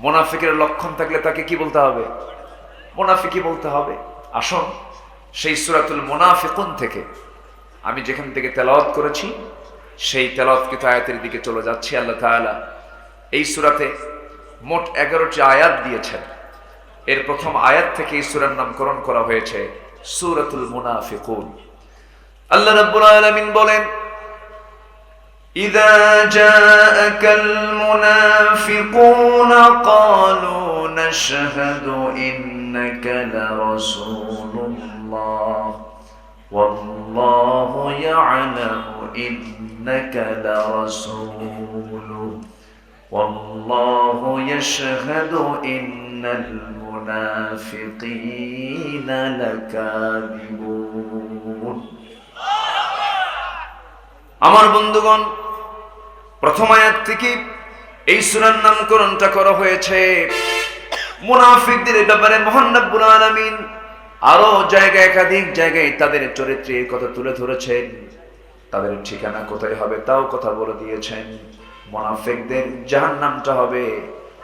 মুনাফিকের লক্ষণ থাকলে তাকে কি বলতে হবে? মুনাফিকই বলতে হবে। আসুন সেই সূরাতুল মুনাফিকুন থেকে আমি যেখান থেকে তেলাওয়াত করেছি সেই তেলাওয়াতকৃত আয়াতের দিকে চলে যাচ্ছি। আল্লাহ তাআলা এই সূরাতে মোট 11টি আয়াত দিয়েছেন। এর প্রথম আয়াত থেকে এই সূরার নামকরণ করা হয়েছে সূরাতুল মুনাফিকুন। আল্লাহ রাব্বুল আলামিন বলেন, ইযা জাআকাল মুনাফিকুনা ক্বালু নাশহাদু ইন্নাকা লারাসূলুল্লাহ ওয়াল্লাহু ইয়া'লামু ইন্নাকা লারাসূলুহু ওয়াল্লাহু ইয়াশহাদু ইন্নাল মুনাফিকিনা লাকাযিবুন। আমার বন্ধুগণ, প্রথম আয়াত থেকে এই সূরার নামকরণটা করা হয়েছে। মুনাফিকদের ব্যাপারে মহান রব্বুল আলামিন আরো জায়গায়, একাধিক জায়গায় তাদের চরিত্রের কথা তুলে ধরেছেন। তাদের ঠিকানা কোথায় হবে তাও কথা বলে দিয়েছেন। মুনাফিকদের জাহান্নামটা হবে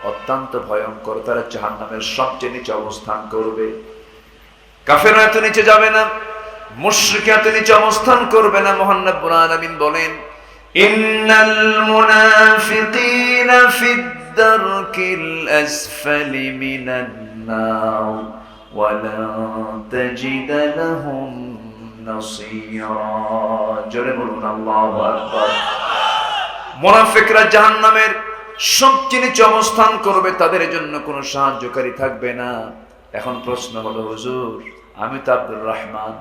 অত্যন্ত ভয়ঙ্কর, তারা জাহান্নামের সবচেয়ে নিচে অবস্থান করবে। কাফেররা এত নিচে যাবে না, মুশরিক এত নিচে অবস্থান করবে না। মহান রব্বুল আলামিন বলেন, ইন্নাল মুনাফিকিনা ফিদ দারকিল আসফালি মিনান নার ওয়া লা তাজিদ লাহুম নাসীরা। জোরে বলুন আল্লাহু আকবার। মুনাফিকরা জাহান্নামের সবচেয়ে নিচে অবস্থান করবে, তাদের জন্য কোনো সাহায্যকারী থাকবে না। এখন প্রশ্ন হলো, হুজুর আমি তো আব্দুর রহমান,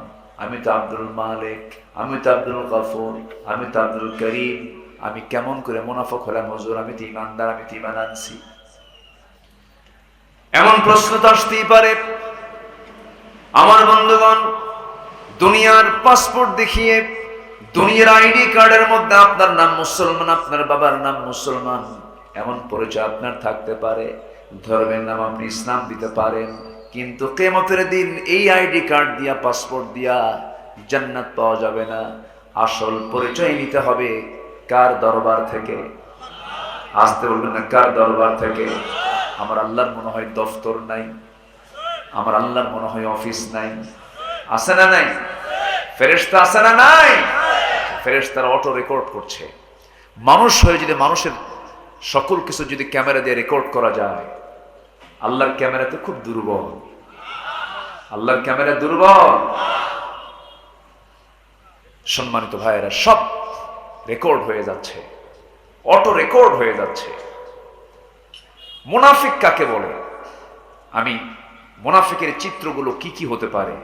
আমি তো আব্দুল মালিক, আমি তো আব্দুল গফুর, আমি তো আব্দুল করিম, আমি কেমন করে মুনাফিক হলাম হুজুর? আমি তো ঈমানদার, আমি তো ঈমান আনছি। এমন প্রশ্ন তো আসতেই পারে। আমার বন্ধুগণ, দুনিয়ার পাসপোর্ট দেখিয়ে, দুনিয়ার আইডি কার্ডের মধ্যে আপনার নাম মুসলমান, আপনার বাবার নাম মুসলমান, এমন পরিচয় আপনার থাকতে পারে। ধর্মের নাম আপনি ইসলাম দিতে পারেন, কিন্তু কিয়ামতের দিন এই আইডি কার্ড দিয়া, পাসপোর্ট দিয়া জান্নাত পাওয়া যাবে না। আসল পরিচয় নিতে হবে কার দরবার থেকে? আসতে বলবেন না, কার দরবার থেকে? আমার আল্লাহর মনে হয় দফতর নাই, আমার আল্লাহর মনে হয় অফিস নাই, আছে না নাই? ফেরেশতা আছে না নাই? ফেরেশতারা অটো রেকর্ড করছে। মানুষ হয়ে যদি মানুষের সকল কিছু যদি ক্যামেরা দিয়ে রেকর্ড করা যায়, আল্লাহর ক্যামেরা তো খুব দুর্বল। আল্লাহর ক্যামেরা দুর্বল। সম্মানিত ভাইয়েরা, সব রেকর্ড হয়ে যাচ্ছে, অটো রেকর্ড হয়ে যাচ্ছে। মুনাফিক কাকে বলে? আমি মুনাফিকের চিত্রগুলো কি কি হতে পারে,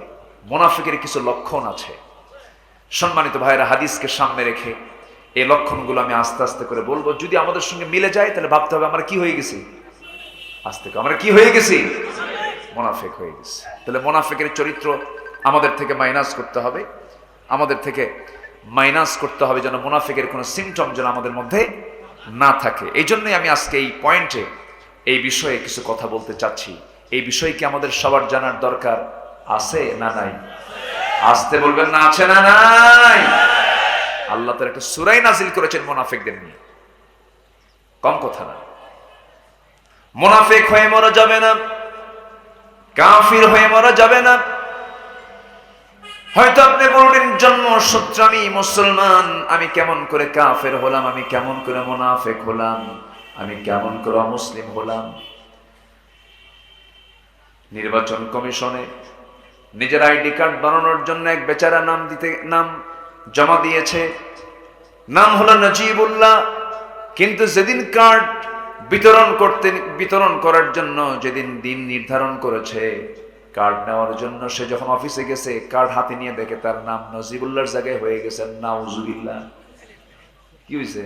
মুনাফিকের কিছু লক্ষণ আছে। সম্মানিত ভাইয়েরা, হাদিসকে সামনে রেখে এই লক্ষণগুলো আমি আস্তে আস্তে করে বলবো। যদি আমাদের সঙ্গে মিলে যায় তাহলে ভাবতে হবে আমরা কি হয়ে গেছি। আস্তে আমরা কি হয়ে গেছি? মুনাফিক হয়ে গেছি। তাহলে মুনাফিকের চরিত্র আমাদের থেকে মাইনাস করতে হবে, আমাদের থেকে মাইনাস করতে হবে, যেন মুনাফিকের কোনো সিমটম যেন আমাদের মধ্যে না থাকে। এই জন্যই আমি আজকে এই পয়েন্টে এই বিষয়ে কিছু কথা বলতে চাচ্ছি। এই বিষয় কি আমাদের সবার জানার দরকার আছে না নাই? আসতে বলবেন না, আছে না নাই? আল্লাহ তাআলা একটা সূরা নাযিল করেছেন মুনাফিকদের নিয়ে, কম কথা না। মুনাফিক হয়ে মরা যাবে না, কাফির হয়ে মরা যাবে না। হয়তো আপনি বলবেন, জন্মসূত্রে আমি মুসলমান, আমি কেমন করে কাফের হলাম, আমি কেমন করে মুনাফিক হলাম, আমি কেমন করে অমুসলিম হলাম? নির্বাচন কমিশনে নিজের আইডি কার্ড বানানোর জন্য এক বেচারা নাম জমা দিয়েছে, নাম হলো নজিবুল্লাহ। কিন্তু যেদিন কার্ড বিতরণ করার জন্য যেদিন দিন নির্ধারণ করেছে কার্ড নেওয়ার জন্য, সে যখন অফিসে গেছে কার্ড হাতে নিয়ে দেখে তার নাম নজিবুল্লাহর জায়গায় হয়ে গেছে নাউজুবিল্লাহ। কি হয়েছে?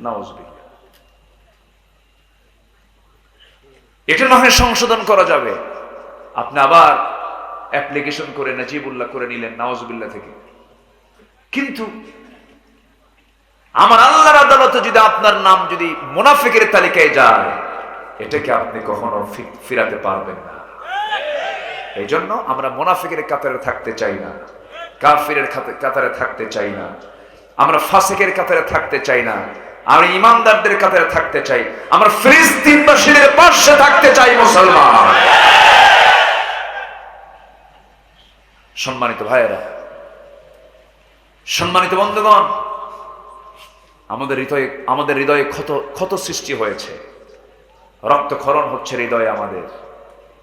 নাউজুবিল্লাহ। এটা না হয় সংশোধন করা যাবে, আপনি আবার অ্যাপ্লিকেশন করে নজিবুল্লাহ করে নিলেন নাউজুবিল্লাহ থেকে। কিন্তু আমার আল্লাহর আদালতে যদি আপনার নাম যদি মুনাফিকের তালিকায় যায়, এটাকে আপনি কখনো ফিরাতে পারবেন না। এই জন্য আমরা মুনাফিকের কাতারে থাকতে চাই না, কাফিরের কাতারে থাকতে চাই না, আমরা ফাসিকের কাতারে থাকতে চাই না, আমরা ইমানদারদের কাতারে থাকতে চাই। আমরা ফিলিস্তিনবাসীদের আদর্শে থাকতে চাই মুসলমান। সম্মানিত ভাইয়েরা, সম্মানিত বন্ধুগণ, আমাদের হৃদয়ে ক্ষত সৃষ্টি হয়েছে, রক্তক্ষরণ হচ্ছে হৃদয়ে।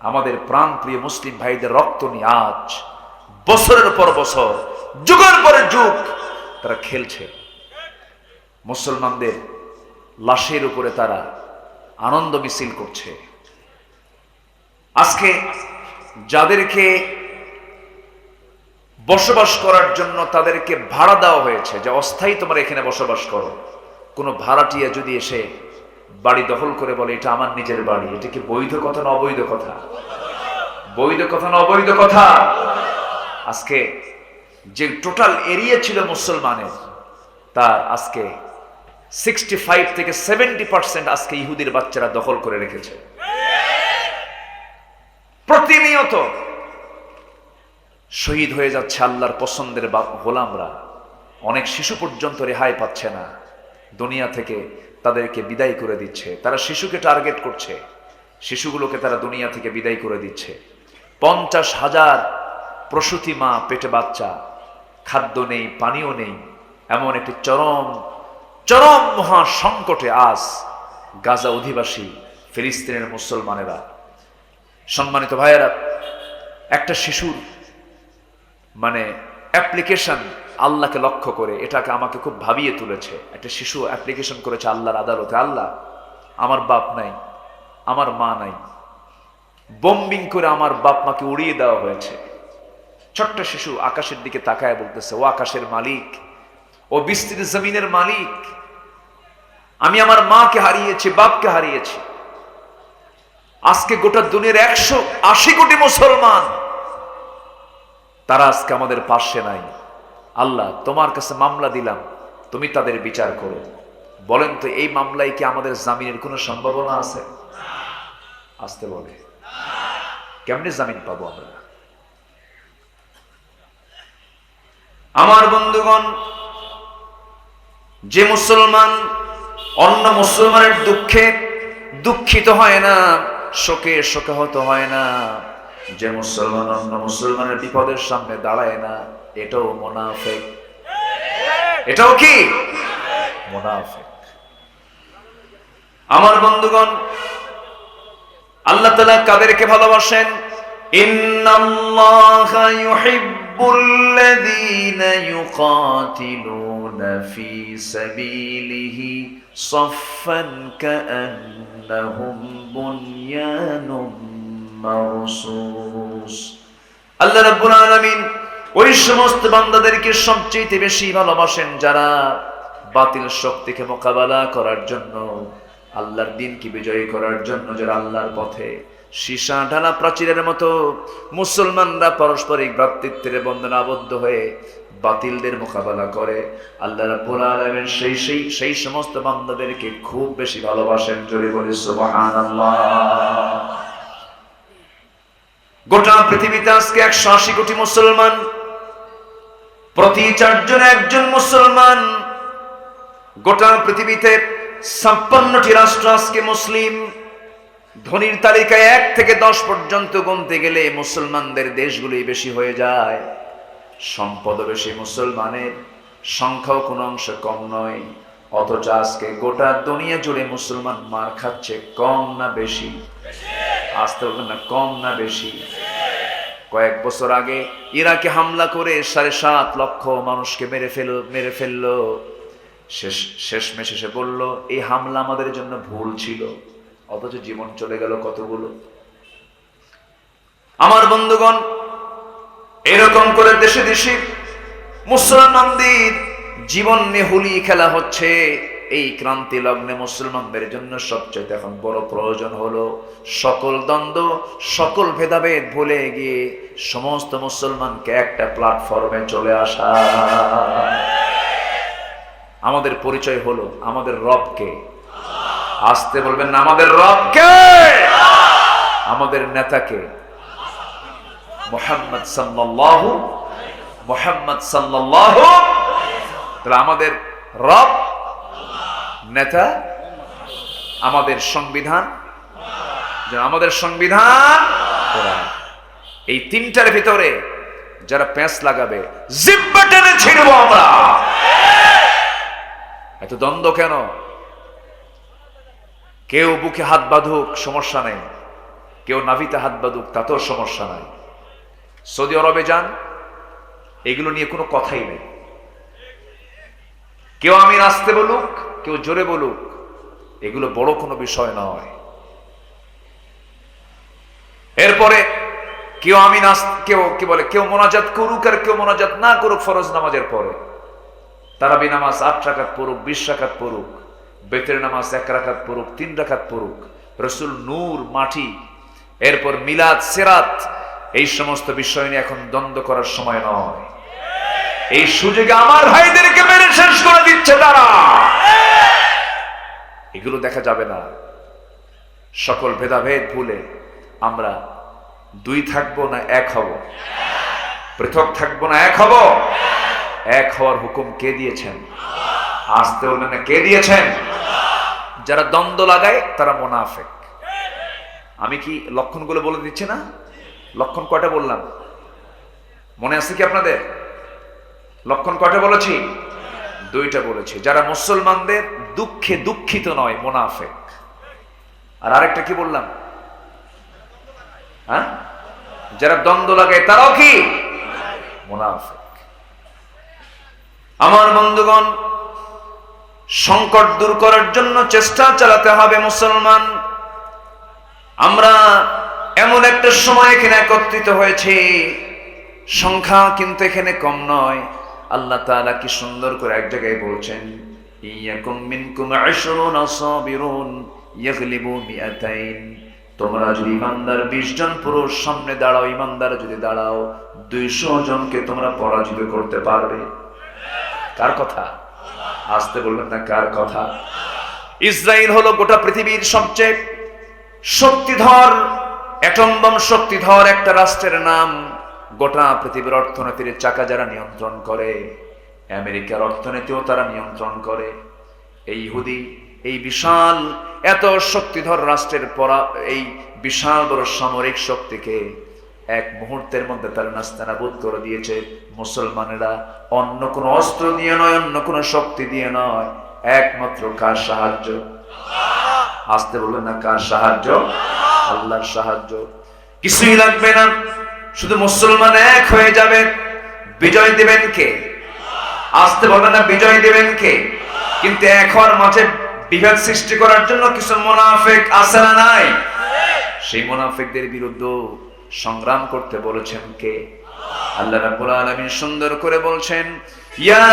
আমাদের প্রাণ প্রিয় মুসলিম ভাইদের রক্ত নিয়ে আজ বছরের পর বছর, যুগের পরে যুগ তারা খেলছে। মুসলমানদের লাশের উপরে তারা আনন্দ মিছিল করছে। আজকে যাদেরকে বসবাস করার জন্য তাদেরকে ভাড়া দেওয়া হয়েছে, যে অস্থায়ী তোমরা এখানে বসবাস করো, কোনো ভাড়াটিয়া যদি এসে বাড়ি দখল করে বলে এটা আমার নিজের বাড়ি, এটা কি বৈধ কথা না অবৈধ কথা? বৈধ কথা না অবৈধ কথা? আজকে যে টোটাল এরিয়া ছিল মুসলমানের, তার আজকে 65 থেকে 70% আজকে ইহুদির বাচ্চারা দখল করে রেখেছে। প্রতিনিয়ত শহীদ হয়ে যাচ্ছে আল্লাহর পছন্দের গোলামরা। অনেক শিশু পর্যন্ত রেহাই পাচ্ছে না, দুনিয়া থেকে তাদেরকে বিদায় করে দিচ্ছে। তারা শিশুকে টার্গেট করছে, শিশুগুলোকে তারা দুনিয়া থেকে বিদায় করে দিচ্ছে। 50,000 প্রসূতি মা, পেটে বাচ্চা, খাদ্য নেই, পানীয় নেই, এমন একটি চরম মহা সংকটে আজ গাজা অধিবাসী ফিলিস্তিনের মুসলমানেরা। সম্মানিত ভাইয়েরা, একটা শিশুর অ্যাপ্লিকেশন আল্লাহকে লক্ষ্য করে, এটাকে আমাকে খুব ভাবিয়ে তুলেছে। একটা শিশু অ্যাপ্লিকেশন করেছে আল্লাহর আদালতে, আল্লাহ আমার বাপ নাই, আমার মা নাই, বোম্বিং করে আমার বাপ মাকে উড়িয়ে দেওয়া হয়েছে। ছোট্ট শিশু আকাশের দিকে তাকায় বলতেছে, ও আকাশের মালিক, ও বিস্তৃত জমিনের মালিক, আমি আমার মাকে হারিয়েছি, বাপকে হারিয়েছি। আজকে গোটা দুনিয়ার 180 কোটি মুসলমান, তারা আজকে আমাদের পাশে নাই। আল্লাহ, তোমার কাছে মামলা দিলাম, তুমি তাদের বিচার করো। বলেন তো, এই মামলায় কি আমাদের জামিনের কোনো সম্ভাবনা আছে? আসতে বলে, কেমনে জামিন পাবো আমরা? আমার বন্ধুগণ, যে মুসলমান অন্য মুসলমানের দুঃখে দুঃখিত হয় না, শোকে শোকাহত হয় না, যে মুসলমান অন্য মুসলমানের বিপদের সামনে দাঁড়ায় না, এটাও মুনাফিক। এটাও কি? মুনাফিক। আমার বন্ধুগণ, আল্লাহ তাআলা কাদেরকে ভালোবাসেন? ইন্নাল্লাহা ইউহিব্বুল্লাযীনা ইউকাতিলুনা ফী সাবিলিহি সাফফান কাআন্নাহুম বুনয়ানুম মারসুস। আল্লাহ রাব্বুল আলামিন ওই সমস্ত বান্দাদেরকে সবচেয়ে বেশি ভালোবাসেন যারা বাতিল শক্তিকে মোকাবেলা করার জন্য, আল্লাহর দ্বীনকে বিজয়ী করার জন্য, যারা আল্লাহর পথে সীসা ঢালা প্রাচীরের মতো মুসলমানরা পারস্পরিক ভ্রাতৃত্বের বন্ধনে আবদ্ধ হয়ে বাতিলদের মোকাবেলা করে। আল্লাহ রাব্বুল আলামিন সেই সমস্ত বান্দাদেরকে খুব বেশি ভালোবাসেন। জোরে বলি সুবহানাল্লাহ। গোটা পৃথিবীতে আজকে 180 কোটি মুসলমান, প্রতি 4 জনে 1 জন মুসলমান। গোটা পৃথিবীতে 56টি রাষ্ট্র আজকে মুসলিম। ধনীর তালিকায় 1 থেকে 10 পর্যন্ত গুনতে গেলে মুসলমানদের দেশগুলি বেশি হয়ে যায়। সম্পদ বেশি, মুসলমানের সংখ্যাও কোনো অংশ কম নয়। অথচ আজকে গোটা দুনিয়া জুড়ে মুসলমান মার খাচ্ছে। কম না বেশি? আসতে বলবেন না, কম না বেশি? কয়েক বছর আগে ইরাকে হামলা করে 7.5 লক্ষ মানুষকে মেরে ফেললো। শেষমেশ এসে বলল এই হামলা আমাদের জন্য ভুল ছিল, অথচ জীবন চলে গেল কতগুলো। আমার বন্ধুগণ, এরকম করে দেশে দেশে মুসলমানদের জীবন নিয়ে হুলি খেলা হচ্ছে। এই ক্রান্তি লগ্নে মুসলমানদের জন্য সবচেয়ে এখন বড় প্রয়োজন হলো সকল দ্বন্দ্ব, সকল ভেদাভেদ ভুলে গিয়ে সমস্ত মুসলমানকে একটা প্ল্যাটফর্মে চলে আসা। আমাদের পরিচয় হলো আমাদের রবকে। আসতে বলবেন না, আমাদের রবকে, আমাদের নেতাকে মুহাম্মদ সাল্লাল্লাহু। তাহলে আমাদের রব, নেতা, আমাদের সংবিধান, যে আমাদের সংবিধান কোরআন। এই তিনটার ভিতরে যারা প্যাঁচ লাগাবে জিব্বা টেনে ছিড়ব আমরা। এত দ্বন্দ্ব কেন? কেউ বুকে হাত বাঁধুক, সমস্যা নেই, কেউ নাভিতে হাত বাঁধুক, তাতেও সমস্যা নাই। সৌদি আরবে যান, এগুলো নিয়ে কোনো কথাই নেই। কেউ আমিন আসতে বলুক, কেউ জোরে বলুক, এগুলো বড় কোনো বিষয় নয়। এরপরে কেউ আমিন কেউ কি বলে, কেউ মোনাজাত করুক আর কেউ মোনাজাত না করুক ফরজ নামাজের পরে। তারাবি নামাজ 8 রাকাত পড়ুক, 20 রাকাত পড়ুক, বেতের নামাজ 1 রাকাত পড়ুক, 3 রাকাত পড়ুক, রসুল নূর মাটি, এরপর মিলাদ সিরাত, এই সমস্ত বিষয় নিয়ে এখন দ্বন্দ্ব করার সময় নয়। এই সুযোগে আমার ভাইদেরকে মেরে শেষ করে দিচ্ছে তারা। এগুলো দেখা যাবে না। সকল ভেদাভেদ ভুলে আমরা 2 থাকবো না 1 হব? পৃথক থাকবো না 1 হব? 1 হওয়ার হুকুম কে দিয়েছেন? আসতে বলবেন না, কে দিয়েছেন? যারা দ্বন্দ্ব লাগায় তারা মুনাফিক। আমি কি লক্ষণগুলো বলে দিচ্ছি না? লক্ষণ কয়টা বললাম? মনে আছে কি আপনাদের? লক্ষণ কয়টা বলেছি? 2টা বলেছি। যারা মুসলমানদের দুঃখে দুঃখিত নয়, মুনাফিক। আর আরেকটা কি বললাম? হ্যাঁ, যারা দ্বন্দ্ব লাগায় তারাও কি? মুনাফিক। আমার বন্ধুগণ, সংকট দূর করার জন্য চেষ্টা চালাতে হবে মুসলমান। আমরা এমন একটা সময় এখানে একত্রিত হয়েছে, সংখ্যা কিন্তু এখানে কম নয়। আল্লাহ তাআলা কি সুন্দর করে এক জায়গায় বলছেন, ইয়াকুম মিনকুম 20 সাবিরুন ইয়াগলিবু 200। তোমরা যদি ইমানদার 20 জন পুরুষ সামনে দাঁড়াও, ইমানদার যদি দাঁড়াও, 200 জনকে তোমরা পরাজিত করতে পারবে। কার কথা? আসতে বলবেন না, কার কথা? ইসরায়েল হলো গোটা পৃথিবীর সবচেয়ে শক্তিধর, অ্যাটম বম শক্তিধর একটা রাষ্ট্রের নাম। গোটা পৃথিবীর অর্থনীতির চাকা যারা নিয়ন্ত্রণ করে, আমেরিকার অর্থনীতিও তারা নিয়ন্ত্রণ করে। এই ইহুদি এই বিশাল এত শক্তিধর রাষ্ট্রের এই বিশাল বড় সামরিক শক্তিকে এক মুহূর্তের মধ্যে তারা নাস্তানাবুদ করে দিয়েছে। মুসলমানেরা অন্য কোনো অস্ত্র দিয়ে নয়, অন্য কোনো শক্তি দিয়ে নয়, একমাত্র কার সাহায্য? আসতে বলবেন না, কার সাহায্য? আল্লাহর সাহায্য। কিছুই লাগবে না, শুধু মুসলমান এক হয়ে যাবে। বিজয় দিবেন কে? আসতে বলবেন না, বিজয় দিবেন কে? কিন্তু এক হওয়ার মাঝে বিভেদ সৃষ্টি করার জন্য কিছু মুনাফিক আছে না নাই? সেই মুনাফিকদের বিরুদ্ধে সংগ্রাম করতে বলেছেন কে? আল্লাহ রাব্বুল আলামিন সুন্দর করে বলছেন, ইয়া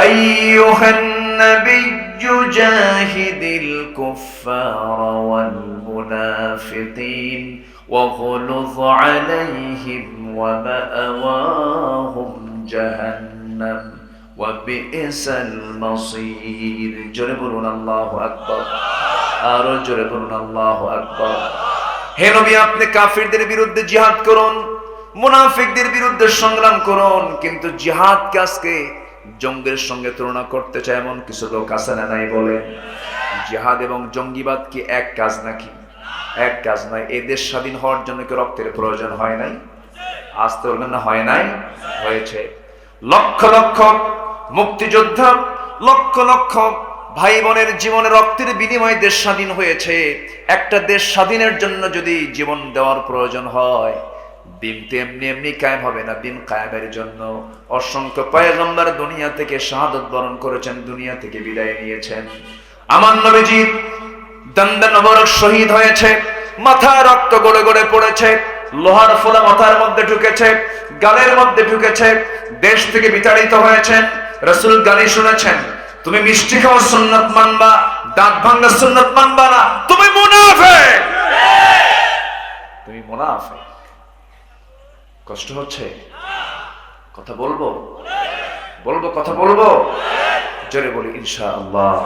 আইয়ুহান নাবিয়্যু জাহিদিল কুফফারা ওয়াল মুনাফিকিন ওয়াগলুয আলাইহিম ওয়া মাআওয়াহুম জাহান্নাম ওয়া বি'সাল মাসীর। জোরে বলুন আল্লাহু আকবার। আরো জোরে বলুন আল্লাহু আকবার। হে নবী, আপনি কাফিরদের বিরুদ্ধে জিহাদ করুন, মুনাফিকদের বিরুদ্ধে সংগ্রাম করুন। কিন্তু জিহাদকে আজকে জঙ্গের সঙ্গে তুলনা করতে চায় এমন কিছু লোক আছে না নাই? বলে, জিহাদ এবং জঙ্গিবাদ কি এক কাজ নাকি? এক কাজ নয়। এই দেশ স্বাধীন হওয়ার জন্য কি রক্তের প্রয়োজন হয় নাই? আসতে বলবেন না, হয় নাই? হয়েছে। লক্ষ লক্ষ মুক্তিযোদ্ধা, লক্ষ লক্ষ ভাই বোনের জীবনে রক্তের বিনিময়ে দেশ স্বাধীন হয়েছে। একটা দেশ স্বাধীনের জন্য যদি জীবন দেওয়ার প্রয়োজন হয়, দিন তো এমনি এমনি কায়েম হবে না। দিন কায়েমের জন্য অসংখ্য পয়গম্বর দুনিয়া থেকে শাহাদত বরণ করেছেন, দুনিয়া থেকে বিদায় নিয়েছেন। আমার নবীজি দন্দন মোবারক শহীদ হয়েছে, মাথায় রক্ত গড়ে গড়ে পড়েছে, লোহার ফোলা মাথার মধ্যে ঢুকেছে, গালের মধ্যে ঢুকেছে, দেশ থেকে বিতাড়িত হয়েছেন। রাসূল গালি শুনেছেন, তুমি মিষ্টি খাওয়া সুন্নাত মানবা, দাঁত ভাঙা সুন্নাত মানবা না, তুমি মুনাফিক, তুমি মুনাফিক। কষ্ট হচ্ছে? কথা বলবো? বলবো, কথা বলবো? জোরে বলি ইনশাআল্লাহ।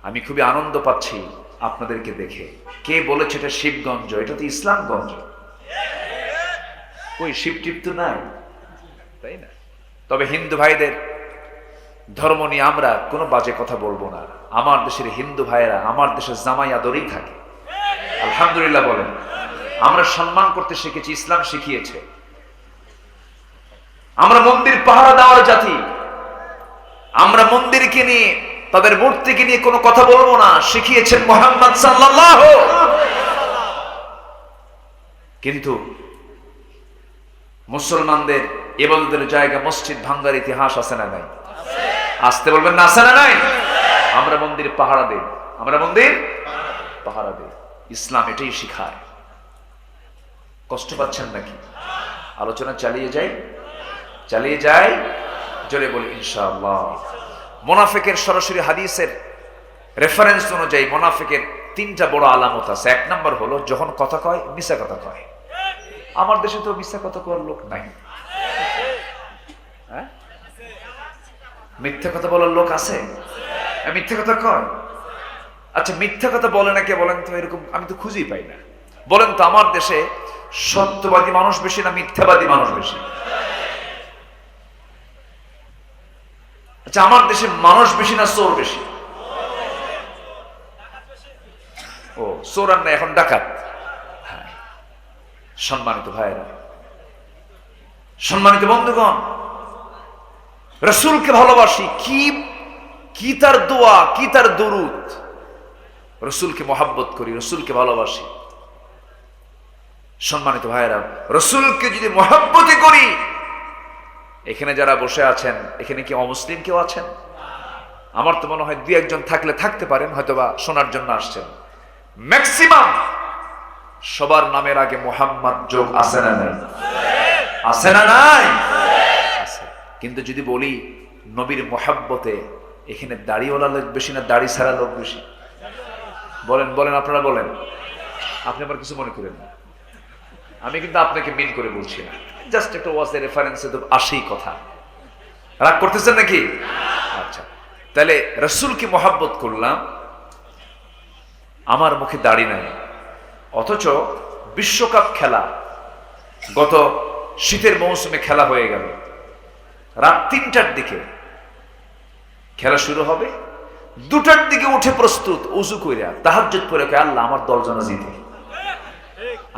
আমি খুবই আনন্দ পাচ্ছি আপনাদেরকে দেখে। কে বলেছে এটা শিবগঞ্জ? এটা তো ইসলামগঞ্জ। ওই শিব টিপ তো নাই, তাই না? তবে হিন্দু ভাইদের ধর্ম নিয়ে আমরা কোনো বাজে কথা বলবো না। আমার দেশের হিন্দু ভাইয়েরা আমার দেশের জামাই আদরেই থাকে, আলহামদুলিল্লাহ বলেন। আমরা সম্মান করতে শিখেছি, ইসলাম শিখিয়েছে। আমরা মন্দির পাহারা দেওয়ার জাতি। আমরা মন্দিরকে নিয়ে, তাদের মূর্তিকে নিয়ে কোনো কথা বলবো না, শিখিয়েছেন মুহাম্মদ সাল্লাল্লাহু। কিন্তু মুসলমানদের ইবাদতের জায়গা মসজিদ ভাঙ্গার ইতিহাস আছে না নাই? আসতে বলবেন না, আছে না নাই? আমরা মন্দির পাহারা দেই, আমরা মন্দির পাহারা দেই। ইসলাম এটাই শিখায়। কষ্ট পাচ্ছেন নাকি? আলোচনা চালিয়ে যাই, চালিয়ে যাই, জোরে বলি ইনশাআল্লাহ। মুনাফিকের সরাসরি হাদিসের রেফারেন্স অনুযায়ী মুনাফিকের তিনটা বড় আলামত আছে। এক নাম্বার হলো যখন কথা কয় মিথ্যা কথা কয়। আমার দেশে তো মিথ্যা কথা কওয়ার লোক নাই। হ্যাঁ, মিথ্যা কথা বলার লোক আছে? মিথ্যা কথা কয়? আচ্ছা, মিথ্যা কথা বলে না কে বলেন তো? এরকম আমি তো খুঁজেই পাই না। বলেন তো, আমার দেশে সত্যবাদী মানুষ বেশি না মিথ্যাবাদী মানুষ বেশি? আচ্ছা, আমার দেশে মানুষ বেশি না চোর বেশি? ও, চোর আর না, এখন ডাকাত। হ্যাঁ, সম্মানিত ভাইয়েরা, সম্মানিত বন্ধুগণ, রাসূলকে ভালোবাসি। কি তার দোয়া, কি তার দরুদ। রাসূলকে মহব্বত করি, রাসূলকে ভালোবাসি। সম্মানিত ভাইয়েরা, রাসূলকে যদি মহব্বতই করি, এখানে যারা বসে আছেন, এখানে কি অমুসলিম কেউ আছেন? আমার তো মনে হয় দুই একজন থাকলে থাকতে পারেন, হয়তোবা শোনার জন্য আসছেন। ম্যাক্সিমাম সবার নামের আগে মুহাম্মদ যোগ আছে না নাই? আছে না নাই? আছে। কিন্তু যদি বলি নবীর মহব্বতে, এখানে দাড়িওয়ালা লোক বেশি না দাড়ি ছাড়া লোক বেশি? বলেন বলেন, আপনারা বলেন। আপনি আবার কিছু মনে করেন না, আমি কিন্তু আপনাকে মিন করে বলছি না, জাস্ট একটা ওয়াজের রেফারেন্সে তো আসেই কথা। রাগ করতেছেন নাকি? আচ্ছা, তাহলে রাসূলকে মহব্বত করলাম, আমার মুখে দাড়ি নাই, অথচ বিশ্বকাপ খেলা গত শীতের মৌসুমে খেলা হয়ে গেল। রাত 3টার দিকে খেলা শুরু হবে, 2টার দিকে উঠে প্রস্তুত, উযু কইরা তাহাজ্জুদ পড়ে কয় আল্লাহ আমার দল যেন জিতে।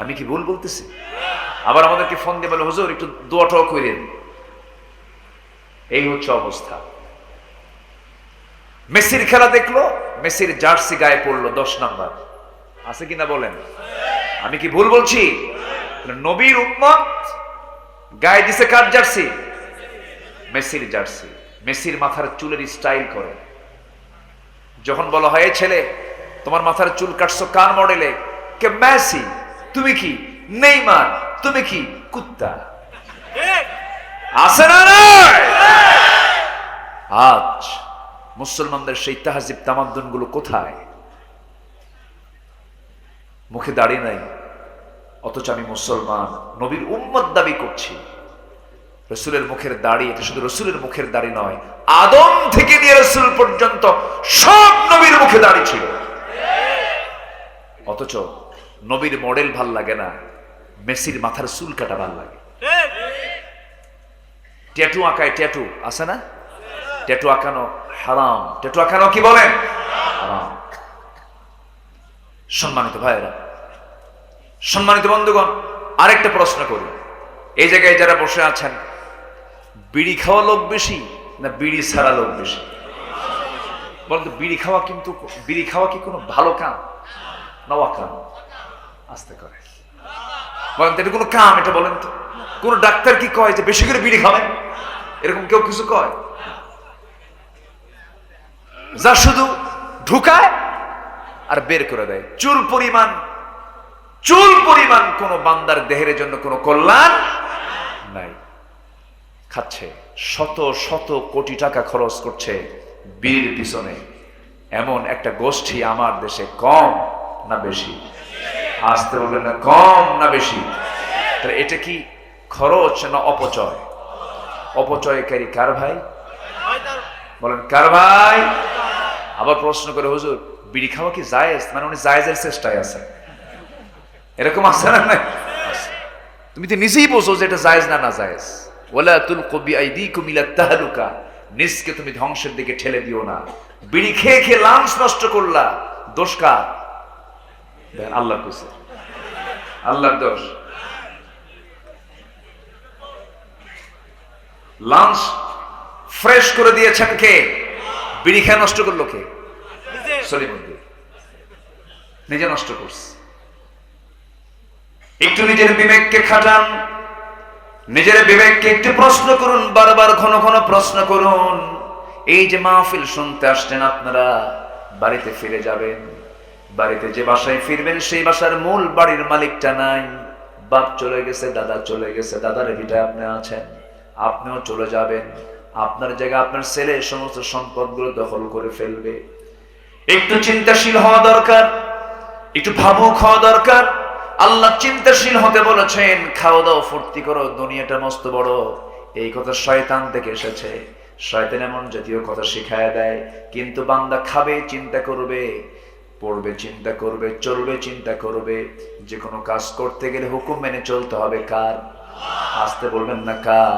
আমি কি ভুল বলতেছি? আবার আমাদেরকে ফোন দিয়ে বলে হুজুর একটু দোয়াটাও কইরেন। এই হচ্ছে অবস্থা। মেসির খেলা দেখলো, মেসির জার্সি গায়ে পড়লো 10 নাম্বার, আছে কিনা বলেন? আমি কি ভুল বলছি? নবীর উম্মত গায়ে দিছে কার জার্সি? মেসির জার্সি। মেসির মাথার চুলের স্টাইল করে। যখন বলা হয় এই ছেলে তোমার মাথার চুল কাটছো কার মডেলে? কে মেসি। তুমি কি নেইমার? তুমি কি কুত্তা? আছে না নাই? আজ মুসলমানদের সেই তাহজিব তামাদ্দুন গুলো কোথায়? মুখে দাড়ি নাই, অথচ আমি মুসলমান, নবীর উম্মত দাবি করছি। রাসূলের মুখের দাড়ি, এটা শুধু রাসূলের মুখের দাড়ি নয়, আদম থেকে নিয়ে রাসূল পর্যন্ত সব নবীর মুখে দাড়ি ছিল। অথচ নবীর মডেল ভাল লাগে না, মেসির মাথার চুল কাটা ভাল লাগে। ট্যাটু আঁকায়, ট্যাটু আছে না? ট্যাটু আঁকানো হারাম। ট্যাটু আঁকানো কি বলেন? হারাম। সম্মানিত ভাইয়েরা, সম্মানিত বন্ধুগণ, আরেকটা প্রশ্ন করি। এই জায়গায় যারা বসে আছেন, বিড়ি খাওয়া লোক বেশি না বিড়ি ছাড়া লোক বেশি? বলতো বিড়ি খাওয়া, কিন্তু বিড়ি খাওয়া কি কোনো ভালো কাম না অকাম? আস্তে করে বলেন তো, এটা কোনো কাম? এটা বলেন তো, কোন ডাক্তার কি কয় যে বেশি করে বিড়ি খাবেন? এরকম কেউ কিছু কয়? যা শুধু ঢুকায় আর বের করে দেয়। চুল পরিমাণ কোন বান্দার দেহের জন্য কোনো কল্যাণ নাই। খাচ্ছে, শত শত কোটি টাকা খরচ করছে বিড়ির পিছনে। এমন একটা গোষ্ঠী আমার দেশে কম না বেশি? আসতে বলবেন না, কম না বেশি? তাহলে এটা কি খরচ না অপচয়? অপচয়কারী কার ভাই? বলেন কার ভাই? আবার প্রশ্ন করে হুজুর বিড়ি খাওয়া কি জায়েজ? মানে উনি জায়েজের চেষ্টায় আছে, এরকম আছে না? তুমি তো নিজেই বোঝো যে এটা জায়েজ না জায়েজ। ওয়ালা তুলকু বিআইদিকুম ইলা তাহলুকা, নিজকে তুমি ধ্বংসের দিকে ঠেলে দিও না। বিড়ি খেয়ে খেয়ে লাংস নষ্ট করলা, দোষ কার? আল্লাহ কইছে, আল্লাহর দোষ। লাঞ্চ ফ্রেশ করে দিয়েছেন কে? বিড়ি খেয়ে নষ্ট করলো কে? সলিমুদ্দিন নিজে নষ্ট করছে। একটু নিজের বিবেককে খাটান, নিজের বিবেককে একটু প্রশ্ন করুন, বারবার ঘন ঘন প্রশ্ন করুন। এই যে মাহফিল শুনতে আসছেন, আপনারা বাড়িতে ফিরে যাবেন, বাড়িতে যে বাসায় ফিরবেন সেই বাসার মূল বাড়ির মালিকটা নাই। বাপ চলে গেছে, দাদা চলে গেছে, দাদার ভিটায় আপনি আছেন, আপনিও চলে যাবেন। আপনার জায়গায় আপনার ছেলে সমস্ত সম্পদগুলো দখল করে ফেলবে। একটু চিন্তাশীল হওয়া দরকার, একটু ভাবুক হওয়া দরকার। আল্লাহ চিন্তাশীল হতে বলেছেন, খাওয়া দাও, ফুর্তি করো, দুনিয়াটা মস্ত বড়। এই কথা শয়তান থেকে এসেছে। শয়তান এমন জাতীয় কথা শিখায় দেয়, কিন্তু বান্দা খাবে চিন্তা করবে, পড়বে চিন্তা করবে, চলবে চিন্তা করবে। যে কোনো কাজ করতে গেলে হুকুম মেনে চলতে হবে কার? আসতে বলবেন না কার?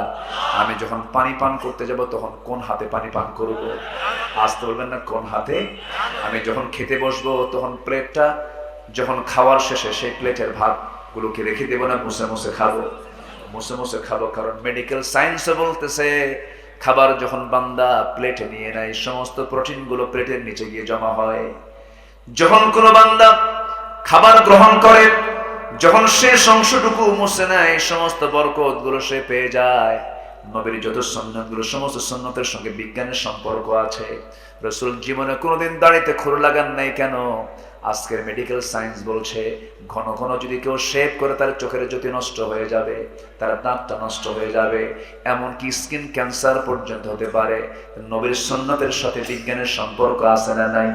আমি যখন পানি পান করতে যাব তখন কোন হাতে পানি পান করব? আসতে বলবেন না কোন হাতে? আমি যখন খেতে বসবো তখন প্লেটটা যখন খাওয়ার শেষে সেই প্লেটের ভাতগুলোকে রেখে দেবো না মুছে মুছে খাবো? মুছে মুছে খাবো, কারণ মেডিকেল সায়েন্সে বলতেছে খাবার যখন বান্দা প্লেটে নিয়ে নেয় সমস্ত প্রোটিনগুলো প্লেটের নিচে গিয়ে জমা হয়। যখন কোনো বান্দা খাবার গ্রহণ করে, যখন শেষ অংশটুকু মুছে নেয় সমস্ত বরকতগুলো সে পেয়ে যায়। নবীর যত সুন্নাতগুলো সমস্ত সুন্নতের সঙ্গে বিজ্ঞানের সম্পর্ক আছে। রাসূল জীবনে কোনোদিন দাড়িতে খুর লাগান নাই কেন? আজকের মেডিকেল সায়েন্স বলছে ঘন ঘন যদি কেউ শেভ করে তার চোখের জ্যোতি নষ্ট হয়ে যাবে, তার দাঁতটা নষ্ট হয়ে যাবে, এমনকি স্কিন ক্যান্সার পর্যন্ত হতে পারে। নবীর সুন্নতের সাথে বিজ্ঞানের সম্পর্ক আছে না নাই?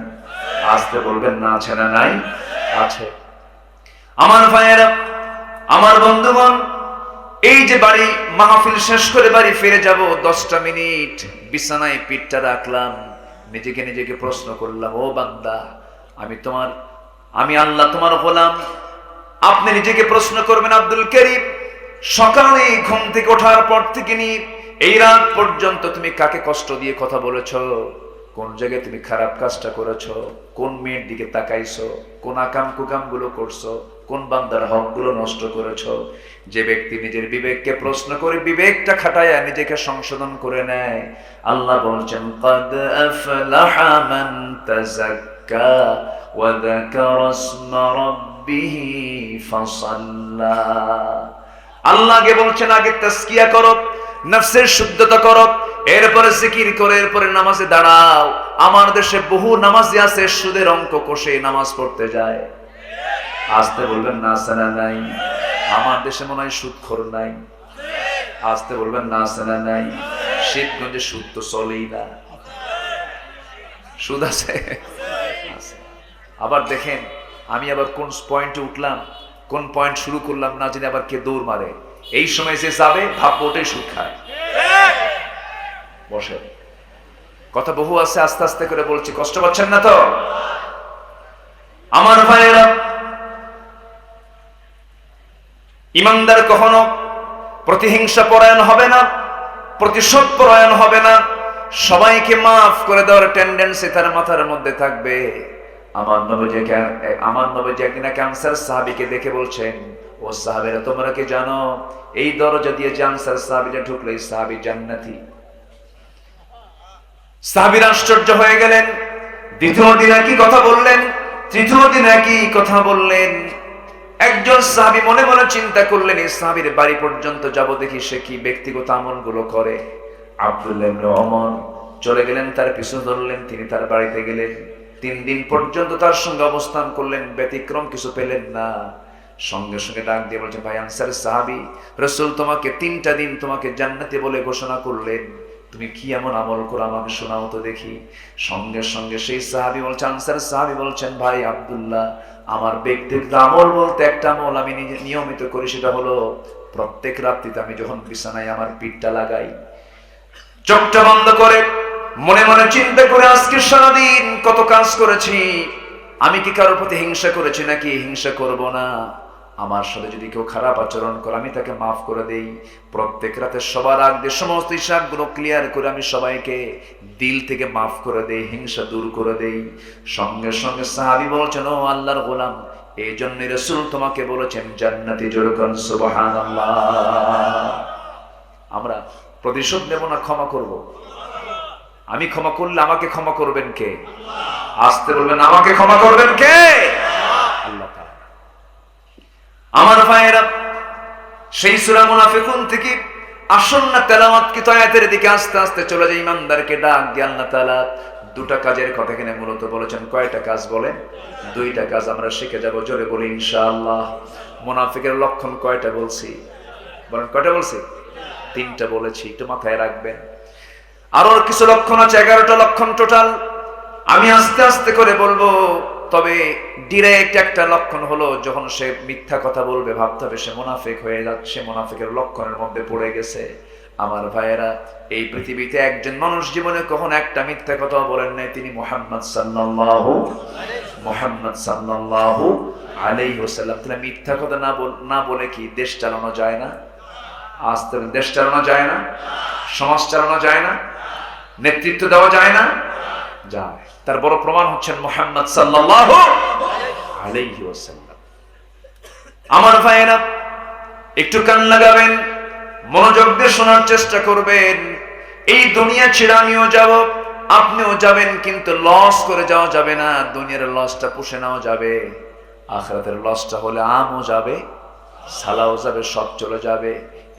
আসতে বলবেন না আছে না নাই? আছে। আমার ভাইয়েরা, আমার বন্ধুগণ, এই যে বাড়ি মাহফিল শেষ করে বাড়ি ফিরে যাব, 10টা মিনিট বিছানায় পিঠটা রাখলাম, নিজেকে প্রশ্ন করলাম, ও বান্দা, আমি আল্লাহ তোমার গোলাম। আপনি নিজেকে প্রশ্ন করবেন, আব্দুল করিম, সকালে ঘুম থেকে ওঠার পর থেকে নিয়ে এই রাত পর্যন্ত তুমি কাকে কষ্ট দিয়ে কথা বলেছ? কোন জায়গায় তুমি খারাপ কাজটা করেছো? কোন মেয়ের দিকে তাকাইছো? কোন আকাম কুকাম গুলো করছো? কোন বান্দার হক গুলো নষ্ট করেছো? যে ব্যক্তি নিজের বিবেককে প্রশ্ন করে বিবেকটা খাটায়া নিজেকে সংশোধন করে নেয়, আল্লাহ বলছেন قد أفلح من تزكى وذكر اسم ربه فصلى। আল্লাহকে বলছেন আগে তাসকিয়া করো, নফসের শুদ্ধতা করো, এরপরে জিকির করে এরপরে নামাজে দাঁড়াও। আমার দেশে বহু নামাজি আছে সুদের অঙ্ক কষে নামাজ পড়তে যায়। আসতে বলবেন না আছে না নাই? আমার দেশে মনে হয় সুদখোর নাই। আসতে বলবেন না আছে না নাই? শিবগঞ্জে সুদ তো চলেই না। সুদ আছে? আবার দেখেন আমি আবার কোন পয়েন্টে উঠলাম, কোন পয়েন্ট শুরু করলাম না জানি আবার কে দৌড় মারে। এই সময় যে যাবে ভাববো ওটাই সুদ খায়। বসে কথা বহু আছে, আস্তে আস্তে করে বলছি, কষ্ট পাচ্ছেন না তো? আমার ভাইয়েরা, ইমানদার কখনো প্রতিহিংসা পরায়ণ হবে না, প্রতিশোধ পরায়ণ হবে না, সবাইকে মাফ করে দেওয়ার টেন্ডেন্সি তার মাথার মধ্যে থাকবে। আমার নবীজি একদিন ক্যান্সার সাহাবীকে দেখে বলছেন, ও সাহাবীরা, তোমরা কি জানো এই দরজা দিয়ে যে আনসার সাহাবীরা ঢুকলো এই সাহাবী জান্নাতি? সাহাবীরা আশ্চর্য হয়ে গেলেন। দ্বিতীয় দিন একই কথা বললেন, তৃতীয় দিন একই কথা বললেন। একজন সাহাবী মনে মনে চিন্তা করলেন, এই সাহাবীর বাড়ি পর্যন্ত যাব, দেখি সে কি ব্যক্তিগত আমলগুলো করে। আব্দুল্লাহ ইবনে ওমর চলে গেলেন, তার পিছু ধরলেন, তিনি তার বাড়িতে গেলেন। 3 দিন পর্যন্ত তার সঙ্গে অবস্থান করলেন, ব্যতিক্রম কিছু পেলেন না। সঙ্গে সঙ্গে ডাক দিয়ে বলছেন, ভাই আনসার সাহাবী, রাসূল তোমাকে 3টা দিন তোমাকে জান্নাতি বলে ঘোষণা করলেন, তুমি কি এমন আমল করো আমাকে শোনাও তো দেখি। সঙ্গে সঙ্গে সেই সাহাবী বলছেন, আনসার সাহাবী বলছেন, ভাই আব্দুল্লাহ, আমার ব্যক্তিগত আমল বলতে একটা আমল আমি নিজে নিয়মিত করি, সেটা হলো প্রত্যেক রাত্রিতে আমি যখন বিছানায় আমার পিঠটা লাগাই, চোখটা বন্ধ করে মনে মনে চিন্তা করে আজকে সারাদিন কত কাজ করেছি, আমি কি কারোর প্রতি হিংসা করেছি নাকি হিংসা করব না, আমার সাথে যদি কেউ খারাপ আচরণ করে আমি তাকে মাফ করে দেই। প্রত্যেক রাতে সবার আগে সমস্ত হিসাবগুলো ক্লিয়ার করে আমি সবাইকে দিল থেকে মাফ করে দেই, হিংসা দূর করে দেই। সঙ্গে সঙ্গে সাহাবী বলছেন, ও আল্লাহর গোলাম, এই জন্য রাসূল তোমাকে বলেছেন জান্নাতি। জোরে বলুন সুবহানাল্লাহ। আমরা প্রতিশোধ নেব না ক্ষমা করব? আমি ক্ষমা করলে আমাকে ক্ষমা করবেন কে? আসতে বলবেন, আমাকে ক্ষমা করবেন কে? আল্লাহ তাআলা। আমার ভাইয়েরা, সেই সূরা মুনাফিকুন থেকে আসন্ন তেলাওয়াতকৃত আয়াতের দিকে আস্তে আস্তে চলে যায়। ইমানদারকে ডাক দিয়ে আল্লাহ তাআলা দুটা কাজের কথা এখানে মূলত বলেছেন। কয়টা কাজ বলেন? দুইটা কাজ আমরা শিখে যাব। জোরে বলি ইনশাআল্লাহ। মুনাফিকের লক্ষণ কয়টা বলছি? বলেন কয়টা বলছি? তিনটা বলেছি, একটু মাথায় রাখবেন। আরো কিছু লক্ষণ আছে, 11টা লক্ষণ টোটাল। আমি আস্তে আস্তে করে বলবো। তবে ডিরেক্ট একটা লক্ষণ হলো, যখন সে মিথ্যা কথা বলবে ভাবতে হবে সে মুনাফিক হয়ে যাচ্ছে, মুনাফিকের লক্ষণের মধ্যে পড়ে গেছে। আমার ভাইয়েরা, এই পৃথিবীতে একজন মানুষ জীবনে কখনো একটা মিথ্যা কথা বলেন নাই, তিনি মুহাম্মদ সাল্লাল্লাহু আলাইহি ওয়াসাল্লাম। তাহলে মিথ্যা কথা না বলে কি দেশ চালানো যায় না? আস্তে দেশ চালানো যায় না? সমাজ চালানো যায় না? নেতৃত্ব দেওয়া যায় না? যায়। তার বড় প্রমাণ হচ্ছেন মুহাম্মদ সাল্লাল্লাহু আলাইহি ওয়াসাল্লাম। আমার ভাইয়েরা, একটু কান লাগাবেন, মনোযোগ দিয়ে শোনার চেষ্টা করবেন। এই দুনিয়া ছেড়ে আমিও যাব, আপনিও যাবেন, কিন্তু লস করে যাওয়া যাবে না। দুনিয়ার লসটা পুষে নেওয়া যাবে, আখিরাতের লসটা হলে আমও যাবে, সালাও যাবে, সব চলে যাবে।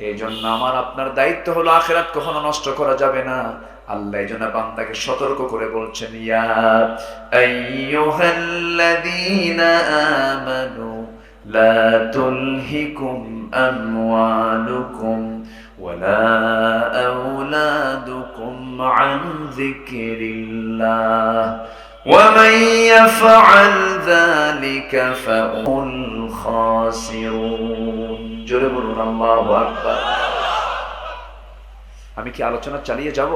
এই জন্য আমার আপনার দায়িত্ব হলো আখিরাত কখনো নষ্ট করা যাবে না। আল্লাহ এই জন্য বান্দাকে সতর্ক করে বলছেন, ইয়া আইয়ুহাল্লাযীনা আমানু লা তুলহিকুম আমওয়ালুকুম ওয়ালা আওলাদুকুম আন যিকরিল্লাহ ওয়া মান ইয়াফআল যালিকা ফাহুল খাসিরুন। জোরে বলুন আল্লাহু আকবার। আমি কি আলোচনা চালিয়ে যাব?